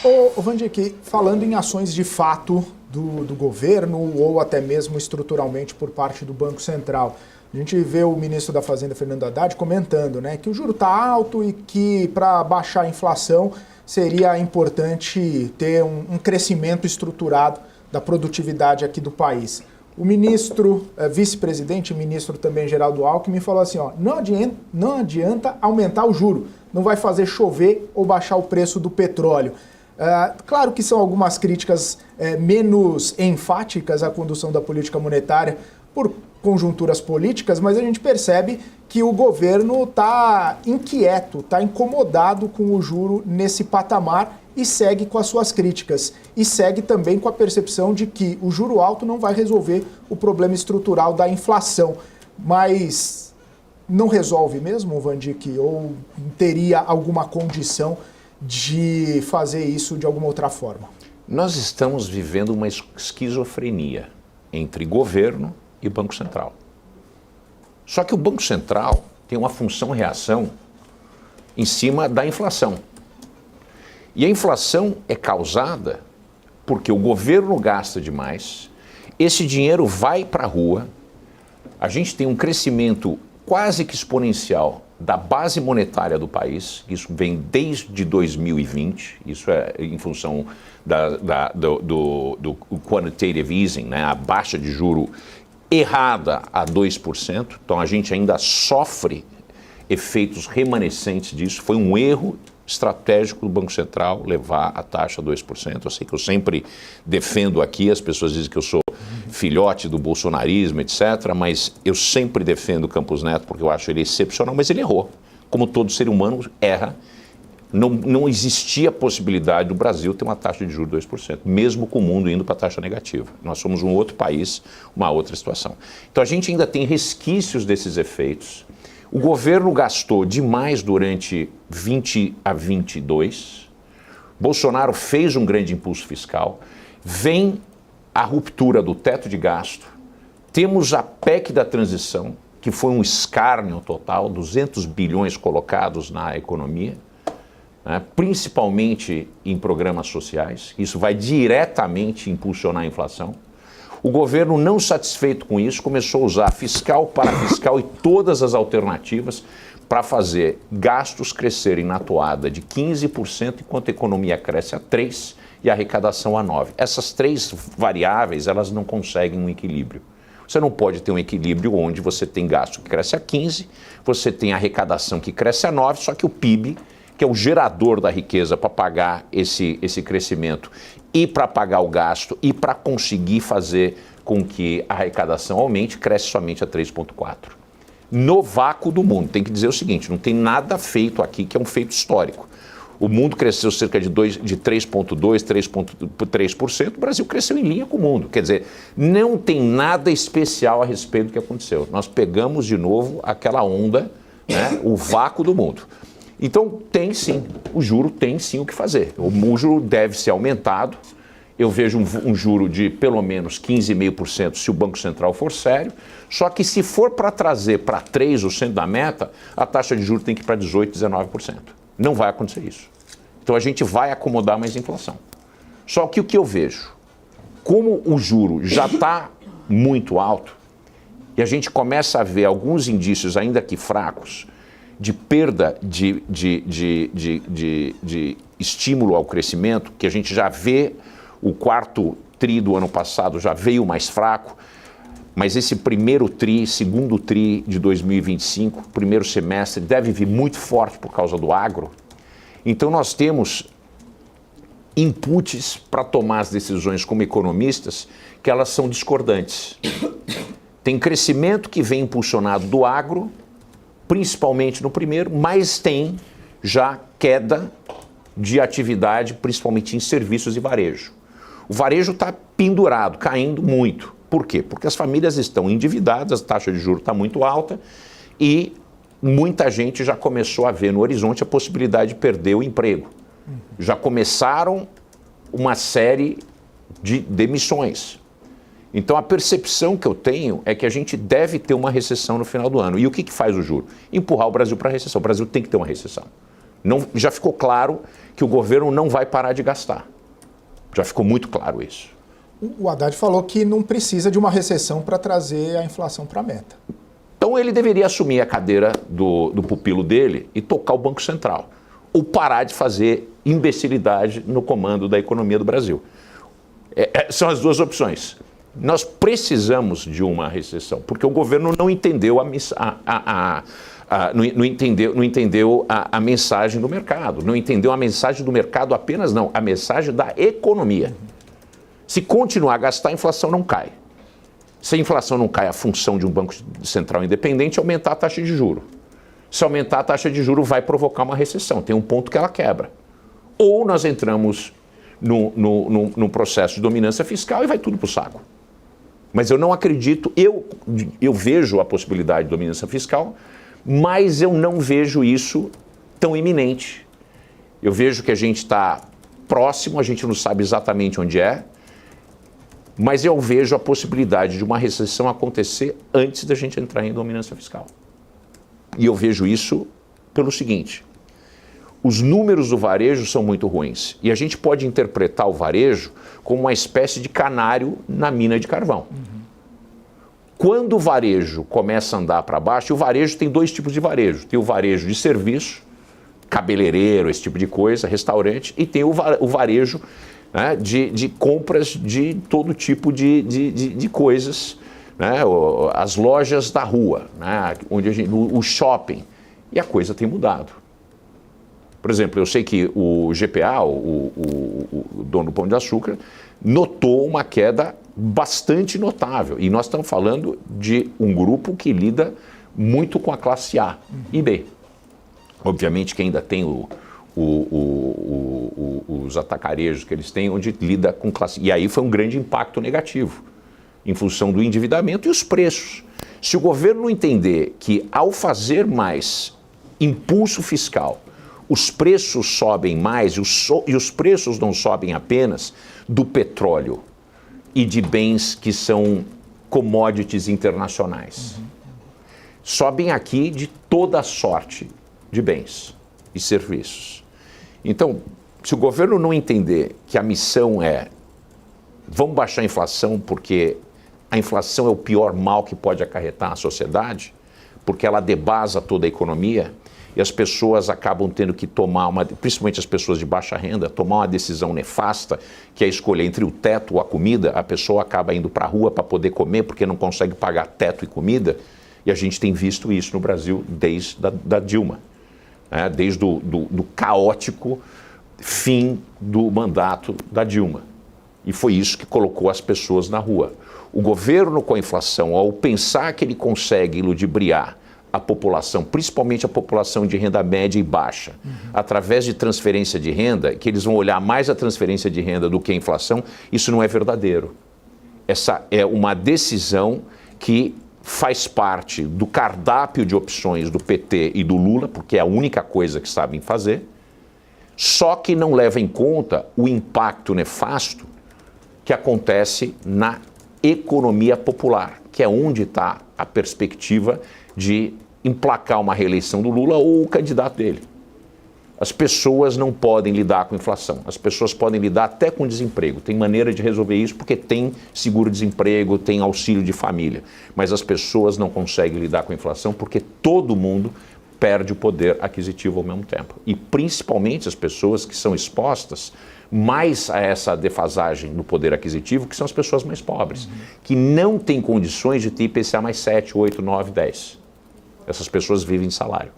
Ô Vandic, falando em ações de fato do governo ou até mesmo estruturalmente por parte do Banco Central, a gente vê o ministro da Fazenda, Fernando Haddad, comentando, né, que o juro está alto e que para baixar a inflação seria importante ter um crescimento estruturado da produtividade aqui do país. O ministro, vice-presidente, ministro também Geraldo Alckmin, falou assim, ó, não adianta aumentar o juro, não vai fazer chover ou baixar o preço do petróleo. Claro que são algumas críticas menos enfáticas à condução da política monetária por conjunturas políticas, mas a gente percebe que o governo está inquieto, está incomodado com o juro nesse patamar e segue com as suas críticas. E segue também com a percepção de que o juro alto não vai resolver o problema estrutural da inflação. Mas não resolve mesmo, Vandic? Ou teria alguma condição de fazer isso de alguma outra forma? Nós estamos vivendo uma esquizofrenia entre governo e Banco Central. Só que o Banco Central tem uma função-reação em cima da inflação. E a inflação é causada porque o governo gasta demais, esse dinheiro vai para a rua, a gente tem um crescimento quase que exponencial da base monetária do país, isso vem desde 2020, isso é em função do quantitative easing, né, a baixa de juro errada a 2%, então a gente ainda sofre efeitos remanescentes disso, foi um erro estratégico do Banco Central levar a taxa a 2%, eu sei que eu sempre defendo aqui, as pessoas dizem que eu sou filhote do bolsonarismo, etc., mas eu sempre defendo o Campos Neto porque eu acho ele excepcional, mas ele errou. Como todo ser humano erra, não existia a possibilidade do Brasil ter uma taxa de juros de 2%, mesmo com o mundo indo para a taxa negativa. Nós somos um outro país, uma outra situação. Então a gente ainda tem resquícios desses efeitos. O governo gastou demais durante 20 a 22, Bolsonaro fez um grande impulso fiscal, vem a ruptura do teto de gasto, temos a PEC da transição, que foi um escárnio total, 200 bilhões colocados na economia, né, principalmente em programas sociais, isso vai diretamente impulsionar a inflação. O governo, não satisfeito com isso, começou a usar fiscal, parafiscal e todas as alternativas para fazer gastos crescerem na toada de 15%, enquanto a economia cresce a 3% e a arrecadação a 9%. Essas três variáveis, elas não conseguem um equilíbrio. Você não pode ter um equilíbrio onde você tem gasto que cresce a 15%, você tem arrecadação que cresce a 9%, só que o PIB, que é o gerador da riqueza para pagar esse crescimento e para pagar o gasto e para conseguir fazer com que a arrecadação aumente, cresce somente a 3,4%. No vácuo do mundo, tem que dizer o seguinte, não tem nada feito aqui que é um feito histórico. O mundo cresceu cerca de 3,2%, 3,3%, o Brasil cresceu em linha com o mundo. Quer dizer, não tem nada especial a respeito do que aconteceu. Nós pegamos de novo aquela onda, né, o vácuo do mundo. Então, tem sim, o juro tem sim o que fazer. O juro deve ser aumentado. Eu vejo um juro de pelo menos 15,5% se o Banco Central for sério. Só que se for para trazer para 3% da meta, a taxa de juros tem que ir para 18%, 19%. Não vai acontecer isso. Então a gente vai acomodar mais inflação. Só que o que eu vejo, como o juro já está muito alto, e a gente começa a ver alguns indícios ainda que fracos, de perda de estímulo ao crescimento, que a gente já vê o quarto tri do ano passado já veio mais fraco, mas esse primeiro tri, segundo tri de 2025, primeiro semestre, deve vir muito forte por causa do agro. Então nós temos inputs para tomar as decisões como economistas que elas são discordantes. Tem crescimento que vem impulsionado do agro, principalmente no primeiro, mas tem já queda de atividade, principalmente em serviços e varejo. O varejo está pendurado, caindo muito. Por quê? Porque as famílias estão endividadas, a taxa de juros está muito alta e muita gente já começou a ver no horizonte a possibilidade de perder o emprego. Já começaram uma série de demissões. Então a percepção que eu tenho é que a gente deve ter uma recessão no final do ano. E o que faz o juro? Empurrar o Brasil para a recessão. O Brasil tem que ter uma recessão. Já ficou claro que o governo não vai parar de gastar. Já ficou muito claro isso. O Haddad falou que não precisa de uma recessão para trazer a inflação para a meta. Então ele deveria assumir a cadeira do pupilo dele e tocar o Banco Central. Ou parar de fazer imbecilidade no comando da economia do Brasil. São as duas opções. Nós precisamos de uma recessão, porque o governo não entendeu não entendeu a mensagem do mercado. Não entendeu a mensagem do mercado apenas, não. A mensagem da economia. Se continuar a gastar, a inflação não cai. Se a inflação não cai, a função de um banco central independente é aumentar a taxa de juros. Se aumentar a taxa de juros, vai provocar uma recessão. Tem um ponto que ela quebra. Ou nós entramos num processo de dominância fiscal e vai tudo para o saco. Mas eu não acredito, eu vejo a possibilidade de dominância fiscal, mas eu não vejo isso tão iminente. Eu vejo que a gente está próximo, a gente não sabe exatamente onde é, mas eu vejo a possibilidade de uma recessão acontecer antes da gente entrar em dominância fiscal. E eu vejo isso pelo seguinte: os números do varejo são muito ruins. E a gente pode interpretar o varejo como uma espécie de canário na mina de carvão. Quando o varejo começa a andar para baixo, e o varejo tem dois tipos de varejo. Tem o varejo de serviço, cabeleireiro, esse tipo de coisa, restaurante, e tem o varejo, né, de compras de todo tipo de coisas, né, as lojas da rua, né, onde o shopping, e a coisa tem mudado. Por exemplo, eu sei que o GPA, o dono do Pão de Açúcar, notou uma queda bastante notável. E nós estamos falando de um grupo que lida muito com a classe A e B. Obviamente que ainda tem os atacarejos que eles têm, onde lida com classe... E aí foi um grande impacto negativo, em função do endividamento e os preços. Se o governo não entender que, ao fazer mais impulso fiscal, os preços sobem mais, e os preços não sobem apenas do petróleo e de bens que são commodities internacionais. Sobem aqui de toda a sorte de bens e serviços. Então, se o governo não entender que a missão é vamos baixar a inflação porque a inflação é o pior mal que pode acarretar a sociedade, porque ela debasa toda a economia, e as pessoas acabam tendo que tomar principalmente as pessoas de baixa renda, tomar uma decisão nefasta, que é escolher entre o teto ou a comida. A pessoa acaba indo para a rua para poder comer porque não consegue pagar teto e comida, e a gente tem visto isso no Brasil desde da Dilma, né? Desde do caótico fim do mandato da Dilma. E foi isso que colocou as pessoas na rua. O governo, com a inflação, ao pensar que ele consegue ludibriar a população, principalmente a população de renda média e baixa, através de transferência de renda, que eles vão olhar mais a transferência de renda do que a inflação, isso não é verdadeiro. Essa é uma decisão que faz parte do cardápio de opções do PT e do Lula, porque é a única coisa que sabem fazer, só que não leva em conta o impacto nefasto que acontece na economia popular, que é onde está a perspectiva de emplacar uma reeleição do Lula ou o candidato dele. As pessoas não podem lidar com inflação, as pessoas podem lidar até com desemprego. Tem maneira de resolver isso porque tem seguro-desemprego, tem auxílio de família. Mas as pessoas não conseguem lidar com a inflação porque todo mundo perde o poder aquisitivo ao mesmo tempo. E principalmente as pessoas que são expostas mais a essa defasagem no poder aquisitivo, que são as pessoas mais pobres, que não têm condições de ter IPCA mais 7, 8, 9, 10. Essas pessoas vivem de salário.